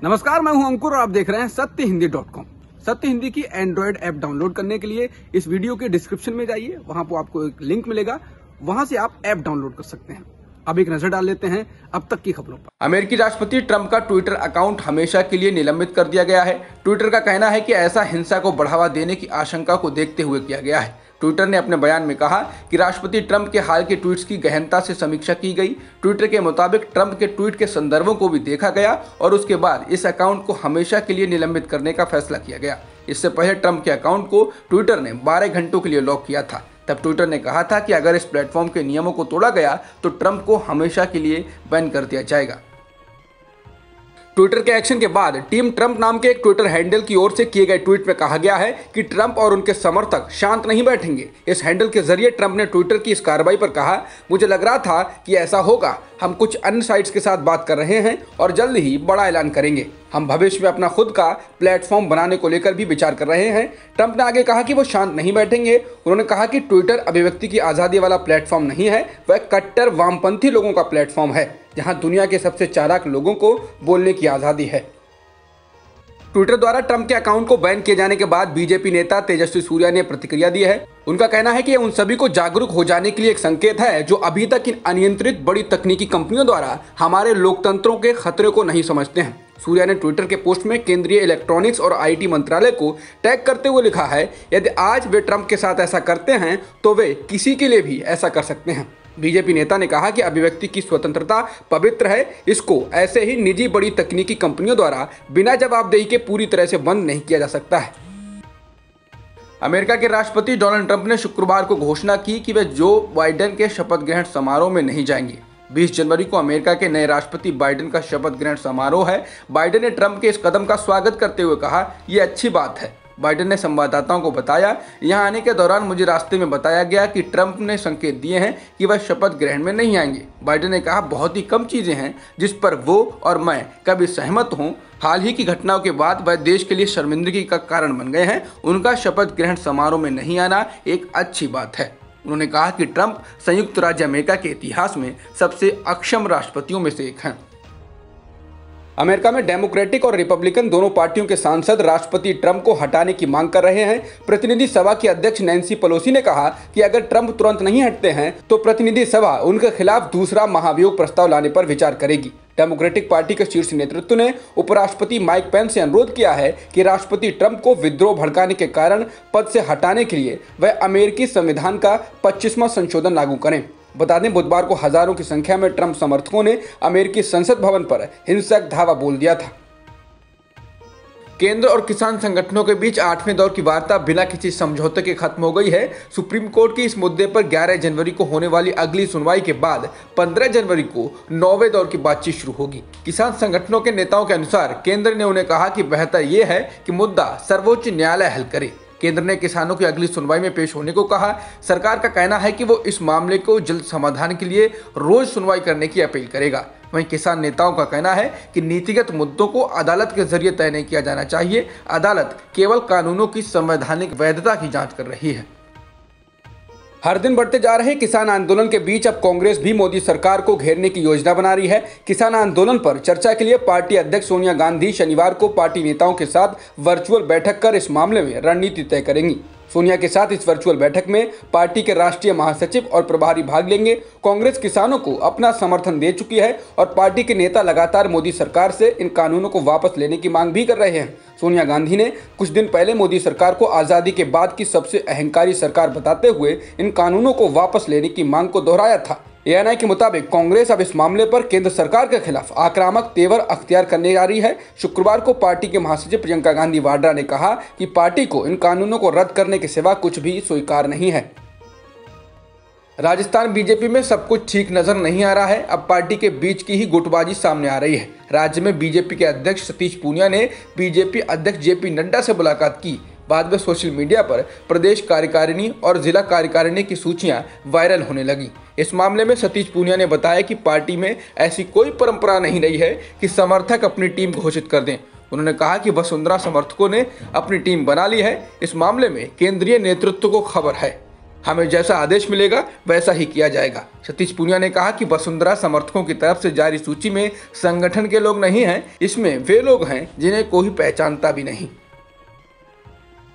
नमस्कार, मैं हूं अंकुर और आप देख रहे हैं सत्यहिंदी.com। सत्य हिंदी की एंड्रॉयड ऐप डाउनलोड करने के लिए इस वीडियो के डिस्क्रिप्शन में जाइए, वहां पर आपको एक लिंक मिलेगा, वहां से आप ऐप डाउनलोड कर सकते हैं। अब एक नजर डाल लेते हैं अब तक की खबरों पर। अमेरिकी राष्ट्रपति ट्रंप का ट्विटर अकाउंट हमेशा के लिए निलंबित कर दिया गया है। ट्विटर का कहना है कि ऐसा हिंसा को बढ़ावा देने की आशंका को देखते हुए किया गया है। ट्विटर ने अपने बयान में कहा कि राष्ट्रपति ट्रंप के हाल के ट्वीट्स की गहनता से समीक्षा की गई। ट्विटर के मुताबिक ट्रंप के ट्वीट के संदर्भों को भी देखा गया और उसके बाद इस अकाउंट को हमेशा के लिए निलंबित करने का फैसला किया गया। इससे पहले ट्रंप के अकाउंट को ट्विटर ने 12 घंटों के लिए लॉक किया था। तब ट्विटर ने कहा था कि अगर इस प्लेटफॉर्म के नियमों को तोड़ा गया तो ट्रंप को हमेशा के लिए बैन कर दिया जाएगा। ट्विटर के एक्शन के बाद टीम ट्रंप नाम के एक ट्विटर हैंडल की ओर से किए गए ट्वीट में कहा गया है कि ट्रंप और उनके समर्थक शांत नहीं बैठेंगे। इस हैंडल के जरिए ट्रंप ने ट्विटर की इस कार्रवाई पर कहा, मुझे लग रहा था कि ऐसा होगा। हम कुछ अन्य साइट्स के साथ बात कर रहे हैं और जल्द ही बड़ा ऐलान करेंगे। हम भविष्य में अपना खुद का प्लेटफॉर्म बनाने को लेकर भी विचार कर रहे हैं। ट्रंप ने आगे कहा कि वो शांत नहीं बैठेंगे। उन्होंने कहा कि ट्विटर अभिव्यक्ति की आज़ादी वाला प्लेटफॉर्म नहीं है, वह कट्टर वामपंथी लोगों का प्लेटफॉर्म है, जहां दुनिया के सबसे चालाक लोगों को बोलने की आज़ादी है। ट्विटर द्वारा ट्रंप के अकाउंट को बैन किए जाने के बाद बीजेपी नेता तेजस्वी सूर्या ने प्रतिक्रिया दी है। उनका कहना है कि यह उन सभी को जागरूक हो जाने के लिए एक संकेत है जो अभी तक इन अनियंत्रित बड़ी तकनीकी कंपनियों द्वारा हमारे लोकतंत्रों के खतरे को नहीं समझते हैं। सूर्या ने ट्विटर के पोस्ट में केंद्रीय इलेक्ट्रॉनिक्स और आईटी मंत्रालय को टैग करते हुए लिखा है, यदि आज वे ट्रंप के साथ ऐसा करते हैं तो वे किसी के लिए भी ऐसा कर सकते हैं। बीजेपी नेता ने कहा कि अभिव्यक्ति की स्वतंत्रता पवित्र है, इसको ऐसे ही निजी बड़ी तकनीकी कंपनियों द्वारा बिना जवाबदेही के पूरी तरह से बंद नहीं किया जा सकता है। अमेरिका के राष्ट्रपति डोनाल्ड ट्रंप ने शुक्रवार को घोषणा की कि वे जो बाइडेन के शपथ ग्रहण समारोह में नहीं जाएंगे। 20 जनवरी को अमेरिका के नए राष्ट्रपति बाइडेन का शपथ ग्रहण समारोह है। बाइडेन ने ट्रंप के इस कदम का स्वागत करते हुए कहा, यह अच्छी बात है। बाइडेन ने संवाददाताओं को बताया, यहां आने के दौरान मुझे रास्ते में बताया गया कि ट्रंप ने संकेत दिए हैं कि वह शपथ ग्रहण में नहीं आएंगे। बाइडेन ने कहा, बहुत ही कम चीजें हैं जिस पर वो और मैं कभी सहमत हूं। हाल ही की घटनाओं के बाद वह देश के लिए शर्मिंदगी का कारण बन गए हैं। उनका शपथ ग्रहण समारोह में नहीं आना एक अच्छी बात है। उन्होंने कहा कि ट्रंप संयुक्त राज्य अमेरिका के इतिहास में सबसे अक्षम राष्ट्रपतियों में से एक हैं। अमेरिका में डेमोक्रेटिक और रिपब्लिकन दोनों पार्टियों के सांसद राष्ट्रपति ट्रंप को हटाने की मांग कर रहे हैं। प्रतिनिधि सभा की अध्यक्ष नैन्सी पेलोसी ने कहा कि अगर ट्रंप तुरंत नहीं हटते हैं तो प्रतिनिधि सभा उनके खिलाफ दूसरा महाभियोग प्रस्ताव लाने पर विचार करेगी। डेमोक्रेटिक पार्टी के शीर्ष नेतृत्व ने उपराष्ट्रपति माइक पेंस से अनुरोध किया है कि राष्ट्रपति ट्रंप को विद्रोह भड़काने के कारण पद से हटाने के लिए वह अमेरिकी संविधान का 25वां संशोधन लागू करें। बता दें, बुधवार को हजारों की संख्या में ट्रंप समर्थकों ने अमेरिकी संसद भवन पर हिंसक धावा बोल दिया था। केंद्र और किसान संगठनों के बीच 8वें दौर की वार्ता बिना किसी समझौते के खत्म हो गई है। सुप्रीम कोर्ट की इस मुद्दे पर 11 जनवरी को होने वाली अगली सुनवाई के बाद 15 जनवरी को 9वें दौर की बातचीत शुरू होगी। किसान संगठनों के नेताओं के अनुसार केंद्र ने उन्हें कहा कि बेहतर यह है कि मुद्दा सर्वोच्च न्यायालय हल करे। केंद्र ने किसानों की अगली सुनवाई में पेश होने को कहा। सरकार का कहना है कि वो इस मामले को जल्द समाधान के लिए रोज सुनवाई करने की अपील करेगा। वहीं किसान नेताओं का कहना है कि नीतिगत मुद्दों को अदालत के जरिए तय नहीं किया जाना चाहिए। अदालत केवल कानूनों की संवैधानिक वैधता की जांच कर रही है। हर दिन बढ़ते जा रहे किसान आंदोलन के बीच अब कांग्रेस भी मोदी सरकार को घेरने की योजना बना रही है। किसान आंदोलन पर चर्चा के लिए पार्टी अध्यक्ष सोनिया गांधी शनिवार को पार्टी नेताओं के साथ वर्चुअल बैठक कर इस मामले में रणनीति तय करेंगी। सोनिया के साथ इस वर्चुअल बैठक में पार्टी के राष्ट्रीय महासचिव और प्रभारी भाग लेंगे। कांग्रेस किसानों को अपना समर्थन दे चुकी है और पार्टी के नेता लगातार मोदी सरकार से इन कानूनों को वापस लेने की मांग भी कर रहे हैं। सोनिया गांधी ने कुछ दिन पहले मोदी सरकार को आज़ादी के बाद की सबसे अहंकारी सरकार बताते हुए इन कानूनों को वापस लेने की मांग को दोहराया था। एएनआई के मुताबिक कांग्रेस अब इस मामले पर केंद्र सरकार के खिलाफ आक्रामक तेवर अख्तियार करने जा रही है। शुक्रवार को पार्टी के महासचिव प्रियंका गांधी वाड्रा ने कहा कि पार्टी को इन कानूनों को रद्द करने के सिवा कुछ भी स्वीकार नहीं है। राजस्थान बीजेपी में सब कुछ ठीक नजर नहीं आ रहा है। अब पार्टी के बीच की ही गुटबाजी सामने आ रही है। राज्य में बीजेपी के अध्यक्ष सतीश पूनिया ने बीजेपी अध्यक्ष जेपी नड्डा से मुलाकात की। बाद में सोशल मीडिया पर प्रदेश कार्यकारिणी और जिला कार्यकारिणी की सूचियां वायरल होने लगी। इस मामले में सतीश पूनिया ने बताया कि पार्टी में ऐसी कोई परंपरा नहीं रही है कि समर्थक अपनी टीम घोषित कर दें। उन्होंने कहा कि वसुंधरा समर्थकों ने अपनी टीम बना ली है। इस मामले में केंद्रीय नेतृत्व को खबर है। हमें जैसा आदेश मिलेगा वैसा ही किया जाएगा। सतीश पूनिया ने कहा कि वसुंधरा समर्थकों की तरफ से जारी सूची में संगठन के लोग नहीं हैं, इसमें वे लोग हैं जिन्हें कोई पहचानता भी नहीं।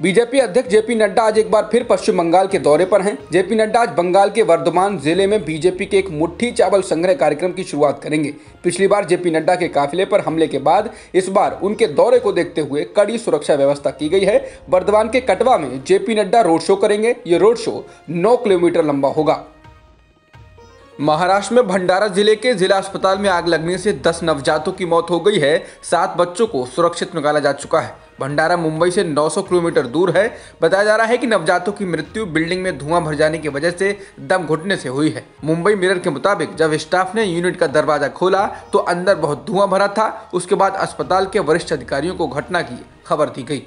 बीजेपी अध्यक्ष जेपी नड्डा आज एक बार फिर पश्चिम बंगाल के दौरे पर हैं। जेपी नड्डा आज बंगाल के वर्धमान जिले में बीजेपी के एक मुट्ठी चावल संग्रह कार्यक्रम की शुरुआत करेंगे। पिछली बार जेपी नड्डा के काफिले पर हमले के बाद इस बार उनके दौरे को देखते हुए कड़ी सुरक्षा व्यवस्था की गई है। वर्धमान के कटवा में जेपी नड्डा रोड शो करेंगे। ये रोड शो 9 किलोमीटर लंबा होगा। महाराष्ट्र में भंडारा जिले के जिला अस्पताल में आग लगने से 10 नवजातों की मौत हो गई है। 7 बच्चों को सुरक्षित निकाला जा चुका है। भंडारा मुंबई से 900 किलोमीटर दूर है। बताया जा रहा है कि नवजातों की मृत्यु बिल्डिंग में धुआं भर जाने की वजह से दम घुटने से हुई है। मुंबई मिरर के मुताबिक जब स्टाफ ने यूनिट का दरवाजा खोला तो अंदर बहुत धुआं भरा था। उसके बाद अस्पताल के वरिष्ठ अधिकारियों को घटना की खबर दी गई।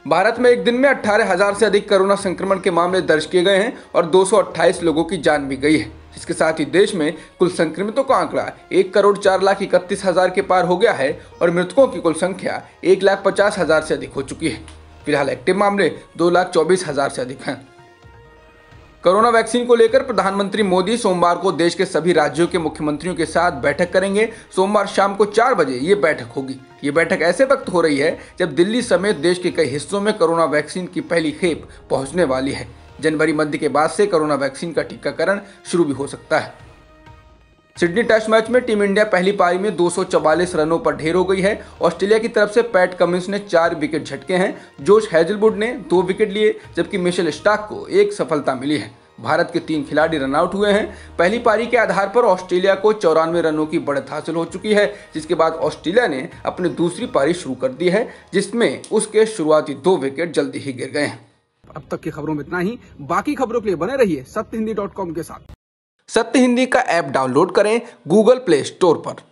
भारत में एक दिन में 18,000 से अधिक कोरोना संक्रमण के मामले दर्ज किए गए हैं और 228 लोगों की जान भी गई है। इसके साथ ही देश में कुल संक्रमितों का आंकड़ा 1,04,31,000 के पार हो गया है और मृतकों की कुल संख्या 1,50,000 से अधिक हो चुकी है। फिलहाल एक्टिव मामले 2,24,000 से अधिक हैं। कोरोना वैक्सीन को लेकर प्रधानमंत्री मोदी सोमवार को देश के सभी राज्यों के मुख्यमंत्रियों के साथ बैठक करेंगे। सोमवार शाम को 4 बजे ये बैठक होगी। ये बैठक ऐसे वक्त हो रही है जब दिल्ली समेत देश के कई हिस्सों में कोरोना वैक्सीन की पहली खेप पहुंचने वाली है। जनवरी मध्य के बाद से कोरोना वैक्सीन का टीकाकरण शुरू भी हो सकता है। सिडनी टेस्ट मैच में टीम इंडिया पहली पारी में 244 रनों पर ढेर हो गई है। ऑस्ट्रेलिया की तरफ से पैट कमिंस ने 4 विकेट झटके हैं। जोश हेजलवुड ने 2 विकेट लिए जबकि मिशेल स्टार्क को 1 सफलता मिली है। भारत के 3 खिलाड़ी रन आउट हुए हैं। पहली पारी के आधार पर ऑस्ट्रेलिया को 94 रनों की बढ़त हासिल हो चुकी है, जिसके बाद ऑस्ट्रेलिया ने अपनी दूसरी पारी शुरू कर दी है, जिसमें उसके शुरुआती 2 विकेट जल्दी ही गिर गए हैं। अब तक की खबरों में इतना ही। बाकी खबरों के लिए बने रहिए सत्यहिंदी.com के साथ। सत्य हिंदी का ऐप डाउनलोड करें गूगल प्ले स्टोर पर।